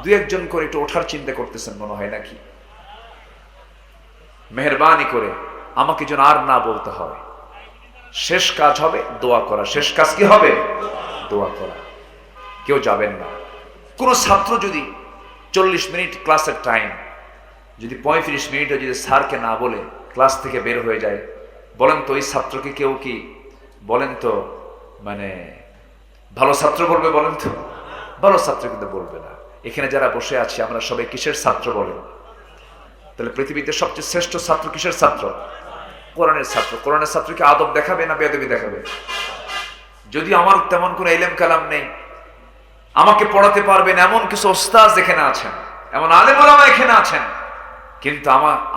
দু একজন করে একটু ওঠার চিন্তা করতেছেন মনে হয় নাকি? মেহেরবানি করে আমাকে যেন আর না বলতে হয়। শেষ কাজ হবে দোয়া করা। শেষ কাজ কি হবে? দোয়া করা। কেউ যাবেন না। কোন ছাত্র যদি 40 মিনিট ক্লাসের টাইম, যদি 35 মিনিটে যদি স্যারকে না বলে ক্লাস থেকে বের হয়ে যায়, বলেন তো ওই ছাত্রকে কেউ কি বলেন তো মানে ভালো ছাত্র বলবে? বলেন তো ভালো ছাত্র কিন্তু বলবে না। এখানে যারা বসে আছি আমরা সবাই কিসের ছাত্র বলেন? তাহলে পৃথিবীতে সবচেয়ে শ্রেষ্ঠ ছাত্র কিসের ছাত্র? কোরআনের ছাত্র। কোরআনের ছাত্রকে আদব দেখাবে না বেয়াদবি দেখাবে? যদি আমার তেমন কোনো ইলম কালাম নেই, আমাকে পড়াতে পারবেন এমন কিছু ওস্তাদ এখানে আছেন, এমন আলেম ওলামা এখানে আছেন, কিন্তু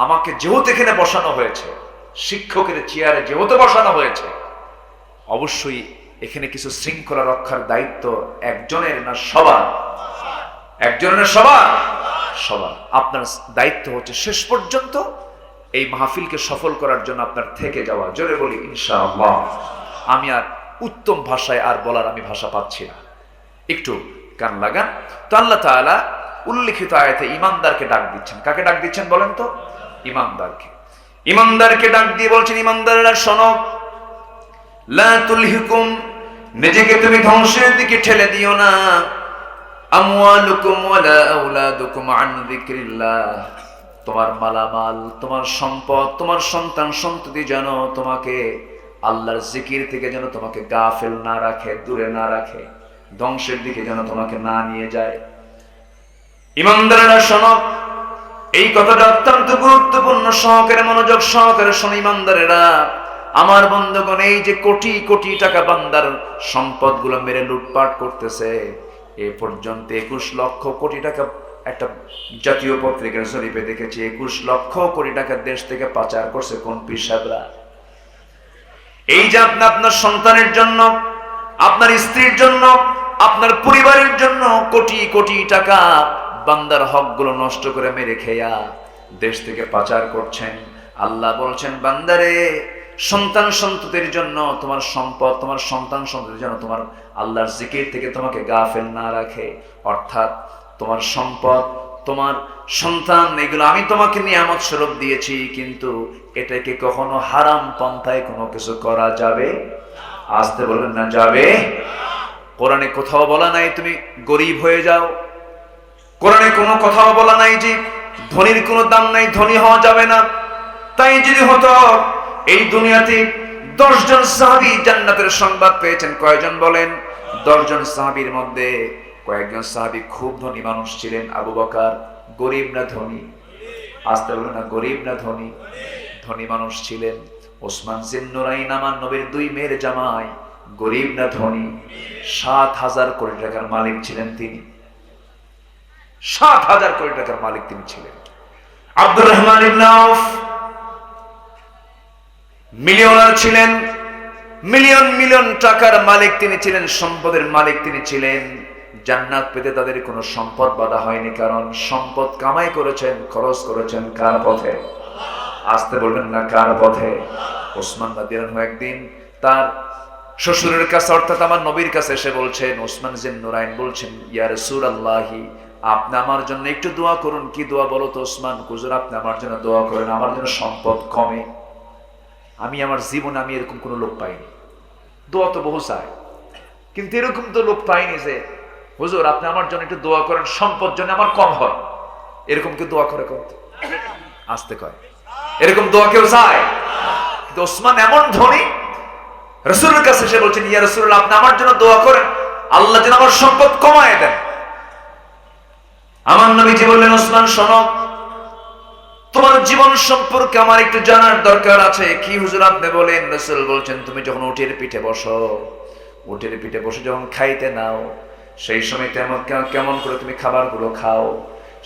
আমাকে যেহেতু এখানে বসানো হয়েছে, শিক্ষকের চেয়ারে যেহেতু বসানো হয়েছে, অবশ্যই এখানে কিছু শৃঙ্খলা রক্ষার দায়িত্ব একজনের না সবার? একজনের না সবার? সবার। আপনার দায়িত্ব হচ্ছে শেষ পর্যন্ত এই মাহফিলকে সফল করার জন্য আপনার থেকে যাওয়া। জোরে বলি ইনশাআল্লাহ। আমি আর উত্তম ভাষায় আর বলার আমি ভাষা পাচ্ছি না। একটু কান লাগান তো। আল্লাহ তাআলা উল্লিখিত আয়াতে ইমানদারকে ডাক দিচ্ছেন। কাকে ডাক দিচ্ছেন বলেন তো? ইমানদারকে। ইমানদারকে ডাক দিয়ে বলছেন, ইমানদাররা শোনো, লা তুলহিকুম, নিজেকে তুমি ধ্বংসের দিকে ঠেলে দিও না, আমওয়ালুকুম ওয়ালা আওলাদুকুম আন যিকরিল্লাহ, তোমার মালামাল, তোমার সম্পদ, তোমার সন্তান সন্ততি যেন তোমাকে আল্লাহর জিকির থেকে যেন তোমাকে গাফেল না রাখে, দূরে না রাখে, ধ্বংসের দিকে যেন তোমাকে না নিয়ে যায়। ইমানদাররা শোনো, এই কথাটা অত্যন্ত গুরুত্বপূর্ণ। সহকারে মনোযোগ সহকারে শোনো ইমানদারেরা। আমার বন্ধুগণ, এই যে কোটি কোটি টাকা বান্দার সম্পদগুলো মেরে লুটপাট করতেছে, এ পর্যন্ত 21 লক্ষ কোটি টাকা, একটা জাতীয় পত্রিকার জরিপে দেখেছি 21 লক্ষ কোটি টাকা দেশ থেকে পাচার করছে কোন পীর সাহেবরা। এই যে আপনি আপনার সন্তানের জন্য, আপনার স্ত্রীর জন্য, আপনার পরিবারের জন্য কোটি কোটি টাকা বান্দার হকগুলো নষ্ট করে মেরে খেয়া দেশ থেকে পাচার করছেন। আল্লাহ বলছেন, বান্দারে, সন্তান সন্ততির জন্য তোমার সম্পদ, তোমার সন্তান সন্ততির জন্য তোমার আল্লাহর জিকির থেকে তোমাকে গাফেল না রাখে, অর্থাৎ তোমার সম্পদ, তোমার সন্তান, এগুলো আমি তোমাকে নিয়ামত স্বরূপ দিয়েছি, কিন্তু এটাকে কখনো হারাম পন্থায় কোনো কিছু করা যাবে? আসতে বলবেন না যাবে? কোরআনে কোথাও বলা নাই তুমি গরিব হয়ে যাও। কোরআনে কোনো কথাও বলা নাই যে ধনীর কোনো দাম নাই, ধনী হওয়া যাবে না। তাই যদি হতো, এই দুনিয়াতে 10 জন সাহাবী জান্নাতের সংবাদ পেয়েছেন। কয়জন বলেন? 10 জন সাহাবীর মধ্যে কয়েকজন সাহাবী খুব ধনী মানুষ ছিলেন। আবু বকর গরিব না ধনী? আসতে বলুন না, গরিব না ধনী? ধনী মানুষ ছিলেন। ওসমান জিন্নুরাইন আমার নবীর 2 মেয়ের জামাই, গরিব না ধনী? 7,000 কোটি টাকার মালিক ছিলেন তিনি। 7,000 কোটি টাকার মালিক তিনি ছিলেন। আব্দুর রহমান ইবনে আউফ মিলিয়নার ছিলেন, মিলিয়ন মিলিয়ন টাকার মালিক তিনি ছিলেন, সম্পদের মালিক তিনি ছিলেন। জান্নাত পেতে তাদের কোনো সম্পদ বাধা হয়নি, কারণ সম্পদ কামাই করেছেন, খরচ করেছেন কার পথে? আসতে বলবেন না, কার পথে? ওসমান রাদিয়াল্লাহু একদিন তার শ্বশুরের কাছে অর্থাৎ আমার নবীর কাছে এসে বলছেন, ওসমান জিন্নুরাইন বলছেন, ইয়া রাসূলুল্লাহি, আপনি আমার জন্য একটু দোয়া করুন। কি দোয়া বলো তো ওসমান? হুজুর আপনি আমার জন্য দোয়া করেন, আমার জন্য সম্পদ কমে। আমি আমার জীবনে আমি এরকম কোনো লোক পাইনি। দোয়া তো বহু চায়, কিন্তু এরকম তো লোক পাইনি যে হুজুর আপনি আমার জন্য একটু দোয়া করেন, সম্পদ জন্য আমার কম হয়। এরকম কেউ দোয়া করে? কত আসতে কয়, এরকম দোয়া কেউ চায়? কিন্তু ওসমান এমন ধনী, রাসূলের কাছে এসে বলছেন, ইয়া রাসূলুল্লাহ আপনি আমার জন্য দোয়া করেন, আল্লাহ যেন আমার সম্পদ কমায় দেন। আমার নবীজি বললেন, ওসমান শোনো, তোমার জীবন সম্পর্কে আমার একটু জানার দরকার আছে। কি হুজুর আপনি বলেন? রাসূল বলছেন, তুমি যখন উটের পিঠে বসো, উটের পিঠে বসে যখন খাইতে নাও, সেই সময় কেমন করে তুমি খাবারগুলো খাও?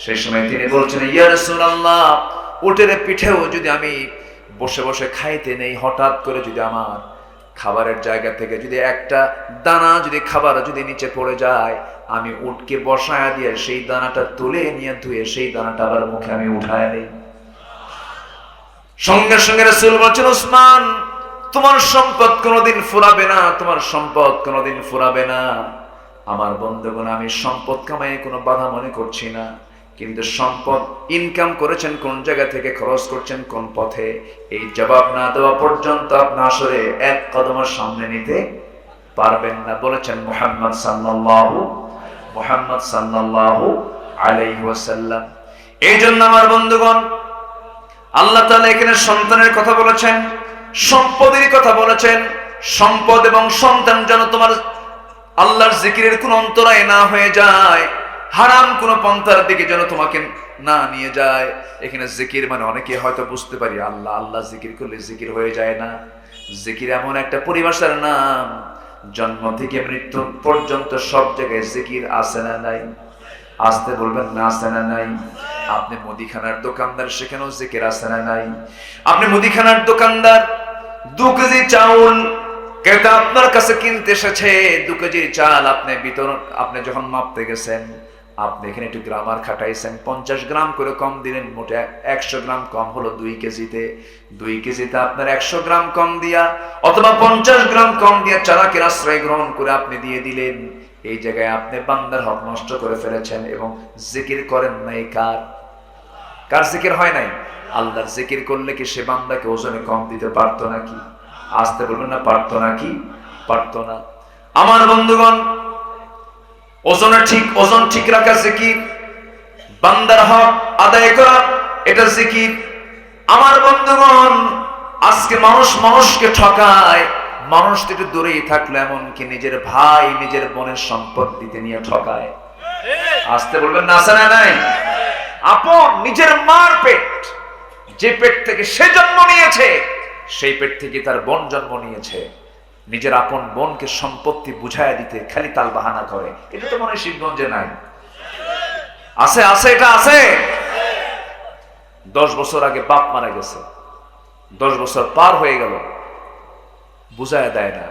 সেই সময় তিনি বলছেন, ইয়া রাসূলুল্লাহ উটের পিঠেও যদি আমি বসে বসে খাইতে নেই, হঠাৎ করে যদি আমার খাবারের জায়গা থেকে যদি একটা দানা যদি খাবার যদি নিচে পড়ে যায়, আমি উটকে বসায়া দিয়ে সেই দানাটা তুলে নিয়ে ধুয়ে সেই দানাটা আবার মুখে আমি উঠায় নেই। সঙ্গে সঙ্গে রাসূল বলছেন, ওসমান তোমার সম্পদ কোনোদিন ফুরাবে না, তোমার সম্পদ কোনোদিন ফুরাবে না। আমার বন্ধুগণ, আমি সম্পদ কামাই কোনো বাধা মনে করছি না, কিন্তু সম্পদ ইনকাম করেছেন কোন জায়গা থেকে, খরচ করছেন কোন পথে, এই জবাব না দেওয়া পর্যন্ত আপনি আসলে এক কদম সামনে নিতে পারবেন না। বলেছেন মুহাম্মদ সাল্লাল্লাহু আলাইহি ওয়াসাল্লাম। এই জন্য আমার বন্ধুগণ, আল্লাহ তাআলা এখানে সন্তানের কথা বলেছেন, সম্পদের কথা বলেছেন। সম্পদ এবং সন্তান যেন তোমার আল্লাহর জিকিরের কোন অন্তরায় না হয়ে যায়, হারাম কোন পন্থার দিকে যেন তোমাকে না নিয়ে যায়। এখানে জিকির মানে অনেকে হয়তো বুঝতে পারি আল্লাহ আল্লাহ জিকির করলে জিকির হয়ে যায় না। জিকির এমন একটা পরিভাষার নাম, জন্ম থেকে মৃত্যু পর্যন্ত সব জায়গায় জিকির আছে না নাই? আসতে বলবেন না, আছে না নাই? আপনি মুদিখানার দোকানদার, সেখানেও জিকির আছে না নাই? আপনি মুদিখানার দোকানদার, 2 কেজি চাউল ক্রেতা আপনার কাছে কিনতে এসেছে, 2 কেজি চাল আপনি যখন মাপতে গেছেন, আপনি এখানে একটু গ্রামার খাটাইছেন, 50 গ্রাম করে কম দিলেন, মোটে 100 গ্রাম কম হলো 2 কেজিতে। 2 কেজিতে আপনার 100 গ্রাম কম দিয়া অথবা 50 গ্রাম কম দিয়া চালাকের আশ্রয় গ্রহণ করে আপনি দিয়ে দিলেন। এই জায়গায় আপনি বান্দার হক নষ্ট করে ফেলেছেন এবং জিকির করেন নাই। কার জিকির হয় নাই? আল্লাহর জিকির করলে কি সে বান্দাকে ওজনে কম দিতে পারতো নাকি? আসতে বলবেন না, পারতো নাকি? পারতো না। আমার বন্ধুগণ, ওজন ঠিক রাখা জিকির, বান্দার হক আদায় করা এটা জিকির। আমার বন্ধুগণ, আজকে মানুষকে ঠকায়, মানুষ থেকে দূরেই থাকলে এমনকি নিজের ভাই নিজের বোনের সম্পদ দিতে নিয়ে ঠকায়। আসতে বলবেন না, আছে না নাই? আপন নিজের মার পেট, যে পেট থেকে সে জন্ম নিয়েছে, সেই পেট থেকে তার বোন জন্ম নিয়েছে, নিজের আপন বোনকে সম্পত্তি বুঝাইয়া দিতে খালি তাল বাহানা করে। এটা তো মনে হয় শিবগঞ্জে নাই? আছে, এটা আছে। 10 বছর আগে বাপ মারা গেছে, 10 বছর পার হয়ে গেল, বুঝাইয়া দেয় না।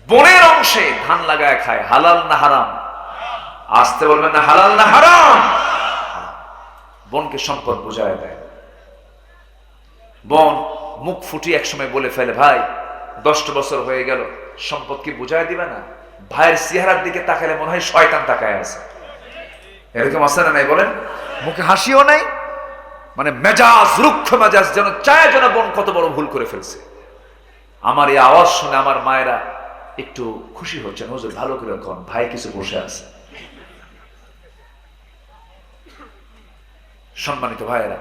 বোনের অংশে ধান লাগায় খায়, হালাল না হারাম? আসতে বলবেন না, হালাল না হারাম? বোনকে সম্পদ বুঝাইয়া দেয়। বোন মুখ ফুটিয়ে একসময় বলে ফেলে, ভাই 10 বছর হয়ে গেল, সম্পদ কি বুঝাই দিবে না? ভাইয়ের চেহারার দিকে তাকালে মনে হয় শয়তান তাকায় আছে। এরকম আছে না নাই বলেন? মুখে হাসিও নাই, মানে মেজাজ রুক্ষ মেজাজ, যেন চায় যেন বোন কত বড় ভুল করে ফেলছে। আমার এই আওয়াজ শুনে আমার মায়েরা একটু খুশি হচ্ছেন, হুজুর ভালো করে কোন ভাই কিছু বসে আছে। সম্মানিত ভাইয়েরা,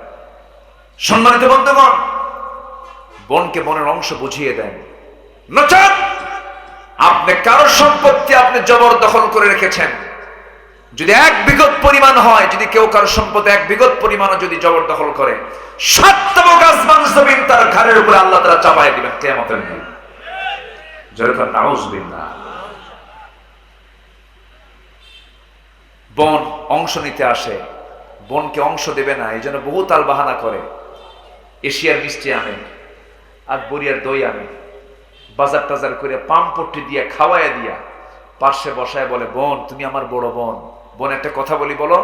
সম্মানিত বন্ধুগণ, বোনকে বোনের অংশ বুঝিয়ে দেন। নচেত আপনি কারোর সম্পত্তি আপনি জবরদখল করে রেখেছেন, যদি 1 বিঘত পরিমাণ হয়, যদি কেউ কারোর সম্পত্তি 1 বিঘত পরিমাণও যদি জবরদখল করে, 7 আসমান জমিন তার ঘাড়ের উপরে আল্লাহ তাআলা চাপায় দিবেন কিয়ামতের দিন। যেরকম নাউজুবিল্লাহ। বোন অংশ নিতে আসে, বোনকে অংশ দেবে না, এই জন্য বহু তাল বাহানা করে। এশিয়ার মিষ্টি আনে, আকবরিয়ার দই আনে, বাজার টাজার করে পামপট্টি দিয়ে খাওয়াইয়া দিয়া পার্শ্বে বসায় বলে, বোন তুমি আমার বড় বোন, বোন একটা কথা বলি, বলো।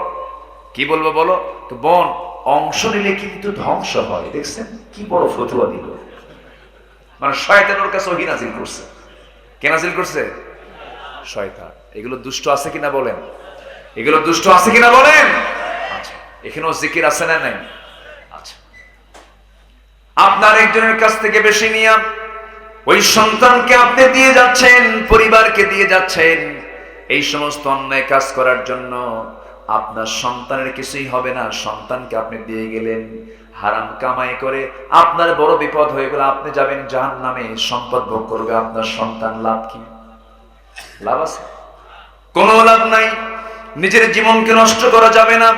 কি বলবো বলো? তো বোন, অংশ নিলে কিন্তু ধ্বংস হয়। দেখছেন কি বড় ফতোয়া দিল, মানে শয়তান ওর কাছে ওহী নাজিল করছে। কে নাজিল করছে? শয়তান। এগুলো দুষ্ট আছে কিনা বলেন? এগুলো দুষ্ট আছে কিনা বলেন? আচ্ছা, এখানেও জিকির আছে না নাই? আচ্ছা, আপনার একজনের কাছ থেকে বেশি নিয়া ওই সন্তানকে আপনি দিয়ে যাচ্ছেন, পরিবারকে দিয়ে যাচ্ছেন। এই সমস্ত অন্যায় কাজ করার জন্য আপনার সন্তানের কিছুই হবে না। সন্তানকে আপনি দিয়ে গেলেন, হারাম কামাই করে আপনার বড় বিপদ হয়ে গেল, আপনি যাবেন জাহান্নামে, সম্পদ ভোগ করবে আপনার সন্তান। লাভ কি? লাভ আছে? কোনো লাভ নাই। নিজের জীবনকে নষ্ট করা যাবে না,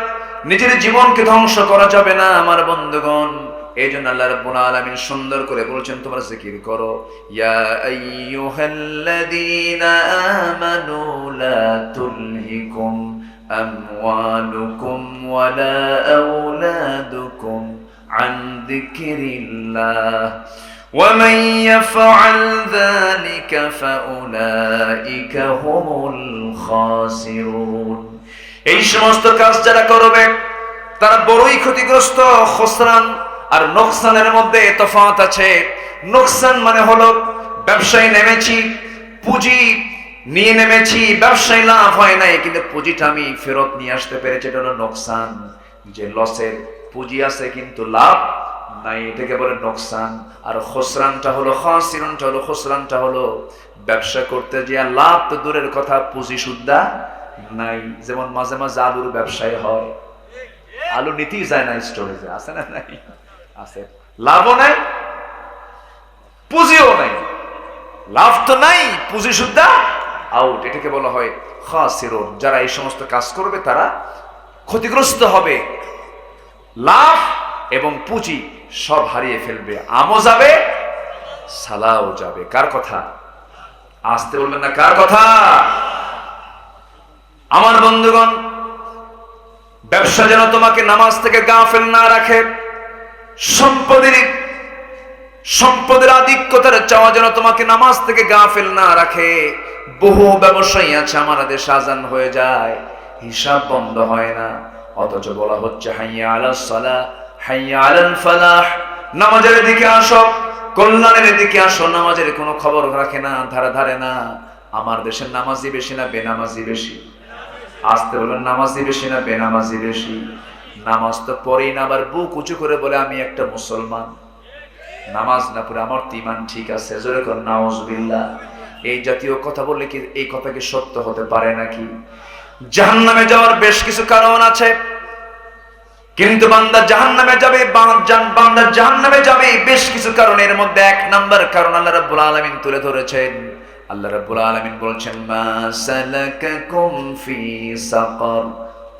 নিজের জীবনকে ধ্বংস করা যাবে না আমার বন্ধুগণ। এই জন্য আল্লাহ রাব্বুল আলামিন সুন্দর করে বলছেন, তোমরা জিকির করো, ইয়া আইয়ুহাল্লাযীনা আমানু লা তুলহিকুম আমওয়ালুকুম ওয়ালা আওলাদুকুম আন যিকরিল্লাহ ওয়া মান ইয়াফআল যালিকা ফাউলাইকা হুমুল খাসিরুন। এই সমস্ত কাজ যারা করবে তারা বড়ই ক্ষতিগ্রস্ত। খুসরান আর নোকসানের মধ্যে তফাৎ আছে। নোকসান মানে হলো ব্যবসায় নেমেছি, পুঁজি নিয়ে নেমেছি, ব্যবসায় লাভ হয় নাই, কিন্তু পুঁজিটা আমি ফেরত নিয়ে আসতে পেরেছি, এটা হলো নোকসান। যে লসের পুঁজি আছে কিন্তু লাভ নাই, এটাকে বলে নোকসান। আর খুসরানটা হলো, খাসিরুনটা হলো, খুসরানটা হলো ব্যবসা করতে গিয়ে লাভ তো দূরের কথা, পুঁজি সুদ্ধা নাই। যেমন মাঝে মাঝে আলুর ব্যবসায় হয়, আলু নিতেই যায় না স্টোরেজে, আছে না নাই? আছে, লাভও নাই পুঁজিও নাই। লাভ তো নাই, পুঁজি সুদ্ধা আউট, এটাকে বলা হয় খাসিরুন। যারা এই সমস্ত কাজ করবে তারা ক্ষতিগ্রস্ত হবে, লাভ এবং পুঁজি সব হারিয়ে ফেলবে, আমও যাবে সালাও যাবে। কার কথা? আসতে বলবেন না, কার কথা? আমার বন্ধুগণ, ব্যবসা যেন তোমাকে নামাজ থেকে গাফেল না রাখে, সম্পদের আধিক্যতার চাওয়া যেন তোমাকে নামাজ থেকে গাফেল না রাখে। বহু ব্যবসায়ী আছে আমার দেশে, আজান হয়ে যায়, হিসাব বন্ধ হয় না, অথচ বলা হচ্ছে হাইয়া আলাস সালাহ, হাইয়া আলাল ফালাহ, নামাজের দিকে আসো, কল্যাণের দিকে আসো। নামাজের কোনো খবর রাখে না, ধারে না। আমার দেশের নামাজি বেশি না বেনামাজি বেশি? আসতে বলবেন, নামাজি বেশি না বেনামাজি বেশি? নামাজ তো পড়েই না, আবার বুক উঁচু করে বলে আমি একটা মুসলমান। নামাজ না পড়ে আমার তো ঈমান ঠিক আছে, জোরে কর নাউজুবিল্লাহ। এই জাতীয় কথা বললে কি এই কথা কি সত্য হতে পারে নাকি? জাহান্নামে যাওয়ার বেশ কিছু কারণ আছে, কিন্তু বান্দা জাহান্নামে যাবে, বান্দা জাহান্নামে যাবে বেশ কিছু কারণের মধ্যে 1 নাম্বার কারণ আল্লাহ রাব্বুল আলামিন তুলে ধরেছেন। আল্লাহ রাব্বুল আলামিন বলছেন, মা সালাকাকুম ফি সাকার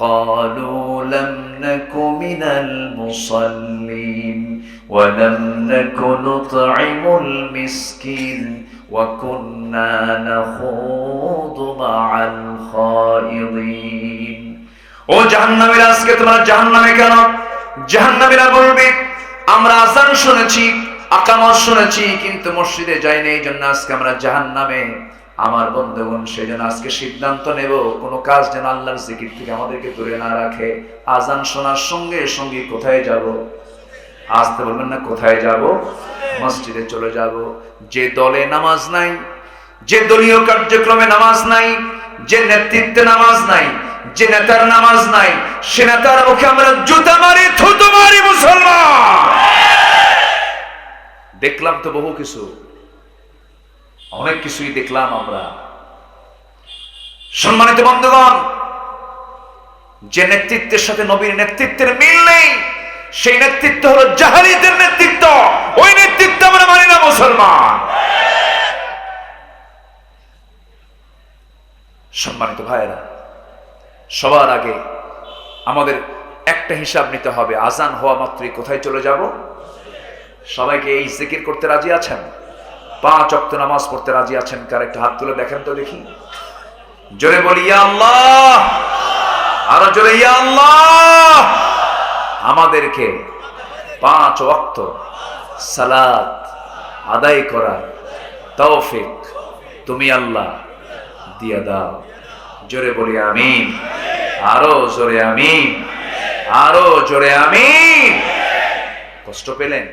ক্বালু লাম নাকু মিনাল মুসাল্লিন ওয়া লাম নাকু নুতঈমুল মিসকিন ওয়া কুন্না নাখুদু মাআল খায়িদিন। ও জাহান্নামীরা, আজকে তোমরা জাহান্নামে কেন? জাহান্নামীরা বলবে, আমরা আযান শুনেছি, আকামত শুনেছি, কিন্তু মসজিদে যাই না, এই জন্য আজকে আমরা জাহান্নামে। আমার বন্ধুগণ, সেজন্য আজকে সিদ্ধান্ত নেব, কোন কাজ যেন আল্লাহর জিকির থেকে আমাদেরকে দূরে না রাখে। আযান শোনার সঙ্গে সঙ্গে কোথায় যাব? আসতে বলবেন না, কোথায় যাব? মসজিদে চলে যাব। যে দলে নামাজ নাই, যে দলীয় কার্যক্রমে নামাজ নাই, যে নেতৃত্বে নামাজ নাই, যে নেতার নামাজ নাই, সে নেতার মুখে আমরা জুতা মারি, থুতু মারি। মুসলমান দেখলাম তো বহু কিছু, অনেক কিছুই দেখলাম আমরা। সম্মানিত বন্ধুগণ, যে নেতৃত্বের সাথে নবীর নেতৃত্বের মিল নেই, সেই নেতৃত্ব হলো জাহেলিয়াতের নেতৃত্ব। ওই নেতৃত্ব আমরা মানি না মুসলমান। সম্মানিত ভাইয়েরা, সবার আগে আমাদের একটা হিসাব নিতে হবে, আজান হওয়া মাত্রই কোথায় চলে যাব? সবাইকে এই জিকির করতে রাজি আছেন? 5 ওয়াক্ত নামাজ পড়তে রাজি আছেন? কার একটা হাত তুলে দেখেন তো দেখি। জোরে বলি ইয়া আল্লাহ, আরো জোরে ইয়া আল্লাহ। আমাদেরকে 5 ওয়াক্ত সালাত আদায় করার তৌফিক তুমি আল্লাহ দিয়ে দাও। জোরে বলি আমিন, আরো জোরে আমিন, আরো জোরে আমিন। কষ্ট পেলেন?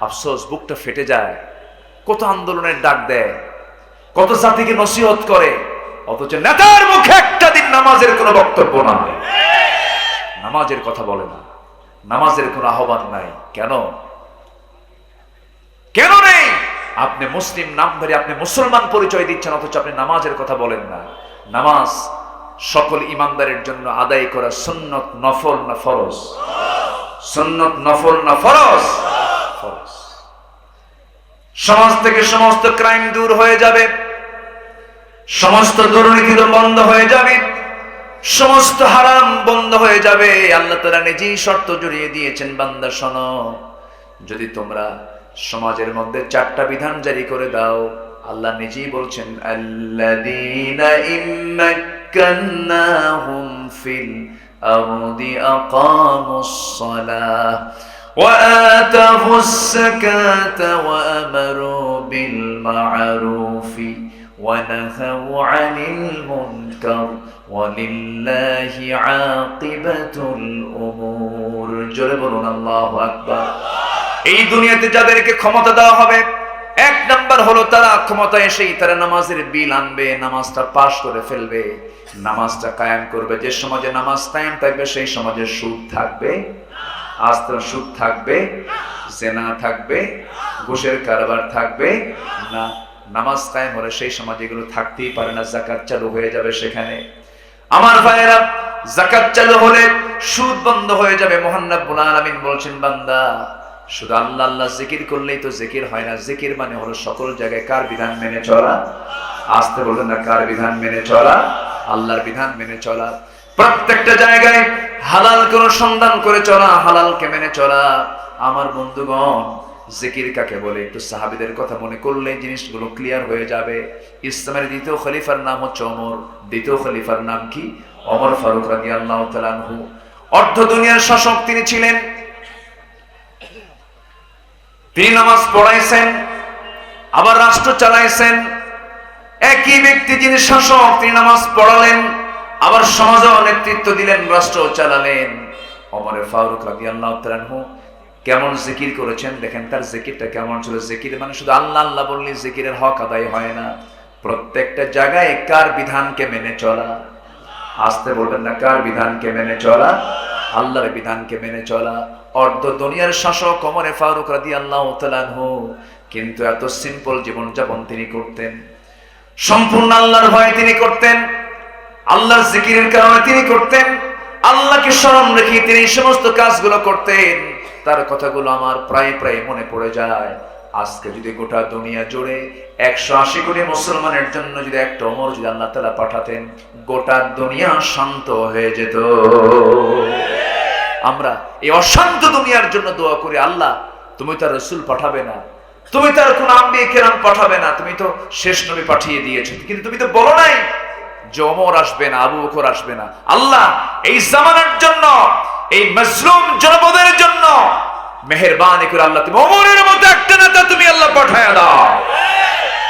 আফসোস, বুকটা ফেটে যায়। কত আন্দোলনের ডাক দেয়, কত জাতিকে নসিহত করে, অথচ নেতার মুখে একটা দিন নামাজের কোনো বক্তব্য নাই, নামাজের কথা বলে না, নামাজের কোনো আহ্বান নাই। কেন? কেন নেই? আপনি মুসলিম নাম ধরে আপনি মুসলমান পরিচয় দিচ্ছেন, অথচ আপনি নামাজের কথা বলেন না। নামাজ সকল ইমানদারের জন্য আদায় করা সুন্নত, নফল না ফরজ? সুন্নত, নফল না ফরজ? ফরজ। সমাজ থেকে সমস্ত ক্রাইম দূর হয়ে যাবে, সমস্ত দুর্নীতি বন্ধ হয়ে যাবে, সমস্ত হারাম বন্ধ হয়ে যাবে। আল্লাহ তাআলা নিজেই শর্ত জড়িয়ে দিয়েছেন, বান্দা শোনো, যদি তোমরা সমাজের মধ্যে 4টা বিধান জারি করে দাও, আল্লাহ নিজেই বলছেন আল্লাযীনা ইম্মাক্কান্নাহুম ফিল আরদি আকামুস সালাহ ওয়া আতাউস যাকাতা ওয়া আমারু বিল মা'রুফি ওয়া নাহাউ আনিল মুনকার ওয়া লিল্লাহি আকিবাতুল উমুর। জোরে বলুন আল্লাহু আকবার। এই দুনিয়াতে যাদেরকে ক্ষমতা দেওয়া হবে, 1 নাম্বার হলো তারা ক্ষমতা এসেই তারা নামাজের বিল আনবে, নামাজটা পাশ করে ফেলবে, নামাজটা কায়েম করবে। যে সমাজে নামাজ কায়েম থাকবে সেই সমাজে সুদ থাকবে, আস্তে সুদ থাকবে, জেনা থাকবে, ঘুষের কারবার থাকবে না। নামাজ কায়েম হলে সেই সমাজে এগুলো থাকতেই পারে না, যাকাত চালু হয়ে যাবে সেখানে। আমার ভাইয়েরা, যাকাত চালু হলে সুদ বন্ধ হয়ে যাবে। মহান রব্বুল আলামিন বলছেন, বান্দা শুধু আল্লাহ আল্লাহ জিকির করলেই তো জিকির হয় না। জিকির মানে হলো সকল জায়গায় কার বিধান মেনে চলা? আসতে বলবেন না, কার বিধান মেনে চলা? আল্লাহর বিধান মেনে চলা। প্রত্যেকটা জায়গায় হালাল কোন সন্ধান করে চলা, হালালকে মেনে চলা। আমার বন্ধুগণ, জিকির কাকে বলে একটু সাহাবীদের কথা মনে করলে জিনিসগুলো ক্লিয়ার হয়ে যাবে। ইসলামের দ্বিতীয় খলিফার নাম হচ্ছে ওমর। দ্বিতীয় খলিফার নাম কি? ওমর ফারুক রাদিয়াল্লাহু তাআলা আনহু। অর্ধ দুনিয়ার শাসক তিনি ছিলেন। তিনি নামাজ পড়াইছেন, আবার রাষ্ট্র চালাইছেন। একই ব্যক্তি যিনি শাসক, তিনি নামাজ পড়ালেন, আবার সমাজেও নেতৃত্ব দিলেন, রাষ্ট্র চালালেন। ওমর ফারুক রাদিয়াল্লাহু তাআলা আনহু কেমন জিকির করেছেন দেখেন, তার জিকিরটা কেমন ছিল। জিকির মানে শুধু আল্লাহ আল্লাহ বললে জিকিরের হক আদায় হয় না। প্রত্যেকটা জায়গায় কার বিধানকে মেনে চলা? আসতে বলবেন না, কার বিধানকে মেনে চলা? আল্লাহর বিধানকে মেনে চলা। অর্ধ দুনিয়ার শাসক ওমর ফারুক রাদিয়াল্লাহু তাআলা আনহু, কিন্তু এত সিম্পল জীবন যাপন তিনি করতেন। সম্পূর্ণ আল্লাহর ভয়ে তিনি করতেন, আল্লাহর জিকিরের কারণে তিনি করতেন, আল্লাহকে স্মরণ রেখে তিনি এই সমস্ত কাজগুলো করতেন। তার কথাগুলো আমার প্রায় প্রায় মনে পড়ে যায়। আজকে যদি গোটা দুনিয়া জুড়ে 180 কোটি মুসলমানের জন্য যদি একটা ওমর যদি আল্লাহ তাআলা পাঠাতেন, গোটা দুনিয়া শান্ত হয়ে যেত। আমরা এই অশান্ত দুনিয়ার জন্য দোয়া করি, আল্লাহ তুমি তার রাসূল পাঠাবে না, তুমি তার কোন আম্বিয়া কেরাম পাঠাবে না, তুমি তো শেষ নবী পাঠিয়ে দিয়েছো, কিন্তু তুমি তো বলো নাই যে ওমর আসবে না, আবু বকর আসবে না। আল্লাহ এই জামানার জন্য, এই মাজলুম জনপদের জন্য মেহেরবানি করে আল্লাহ তুমি ওমরের মতো একটা নেতা তুমি আল্লাহ পাঠায়া দাও।